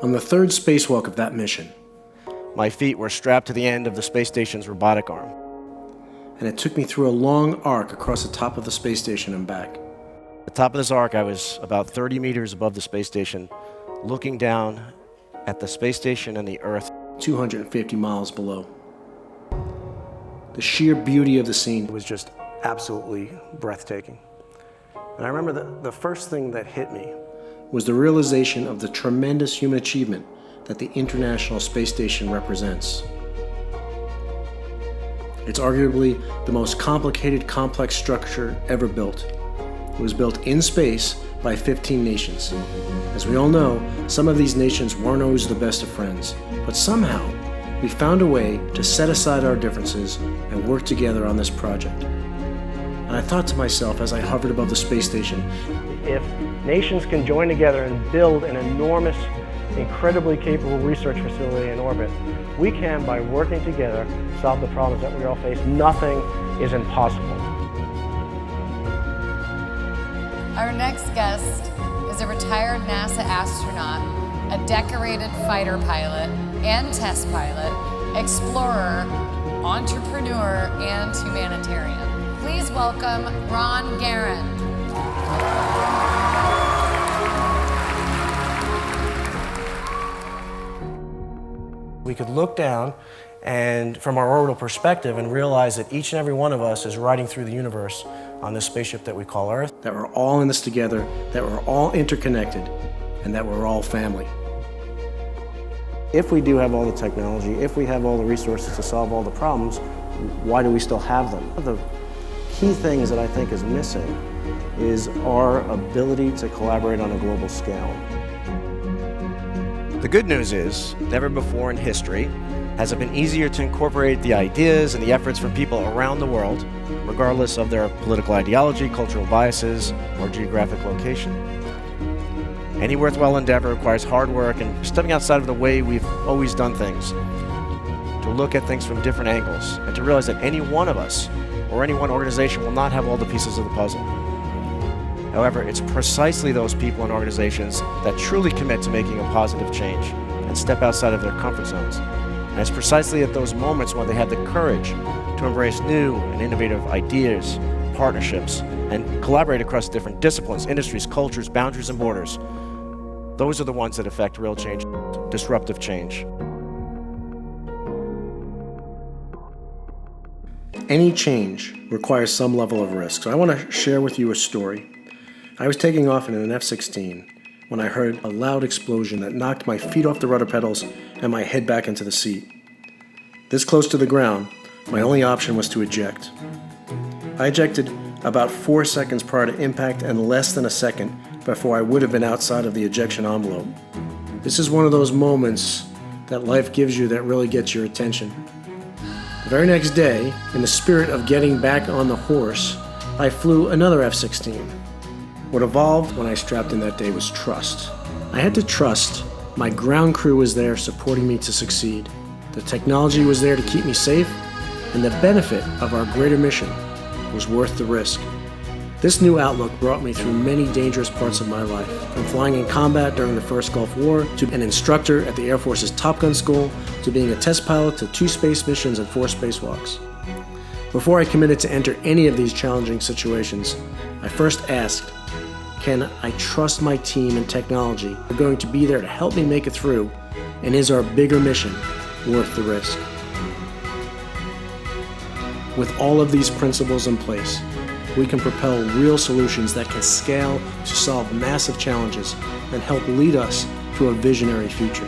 On the third spacewalk of that mission, my feet were strapped to the end of the space station's robotic arm. And it took me through a long arc across the top of the space station and back. At the top of this arc, I was about 30 meters above the space station, looking down at the space station and the Earth 250 miles below. The sheer beauty of the scene was just absolutely breathtaking. And I remember the first thing that hit me was the realization of the tremendous human achievement that the International Space Station represents. It's arguably the most complicated, complex structure ever built. It was built in space by 15 nations. As we all know, some of these nations weren't always the best of friends, but somehow we found a way to set aside our differences and work together on this project. And I thought to myself as I hovered above the space station, if nations can join together and build an enormous, incredibly capable research facility in orbit, we can, by working together, solve the problems that we all face. Nothing is impossible. Our next guest is a retired NASA astronaut, a decorated fighter pilot and test pilot, explorer, entrepreneur, and humanitarian. Please welcome Garan. We could look down and from our orbital perspective and realize that each and every one of us is riding through the universe on this spaceship that we call Earth, that we're all in this together, that we're all interconnected, and that we're all family. If we do have all the technology, if we have all the resources to solve all the problems, why do we still have them? The key things that I think is missing is our ability to collaborate on a global scale. The good news is, never before in history has it been easier to incorporate the ideas and the efforts from people around the world, regardless of their political ideology, cultural biases, or geographic location. Any worthwhile endeavor requires hard work and stepping outside of the way we've always done things, to look at things from different angles, and to realize that any one of us or any one organization will not have all the pieces of the puzzle. However, it's precisely those people and organizations that truly commit to making a positive change and step outside of their comfort zones. And it's precisely at those moments when they have the courage to embrace new and innovative ideas, partnerships, and collaborate across different disciplines, industries, cultures, boundaries, and borders. Those are the ones that affect real change, disruptive change. Any change requires some level of risk. So I want to share with you a story. I was taking off in an F-16 when I heard a loud explosion that knocked my feet off the rudder pedals and my head back into the seat. This close to the ground, my only option was to eject. I ejected about 4 seconds prior to impact and less than a second before I would have been outside of the ejection envelope. This is one of those moments that life gives you that really gets your attention. The very next day, in the spirit of getting back on the horse, I flew another F-16. What evolved when I strapped in that day was trust. I had to trust my ground crew was there supporting me to succeed. The technology was there to keep me safe, and the benefit of our greater mission was worth the risk. This new outlook brought me through many dangerous parts of my life, from flying in combat during the first Gulf War, to an instructor at the Air Force's Top Gun school, to being a test pilot, to 2 space missions and 4 spacewalks. Before I committed to enter any of these challenging situations, I first asked, can I trust my team and technology are going to be there to help me make it through, and is our bigger mission worth the risk? With all of these principles in place, we can propel real solutions that can scale to solve massive challenges and help lead us to a visionary future.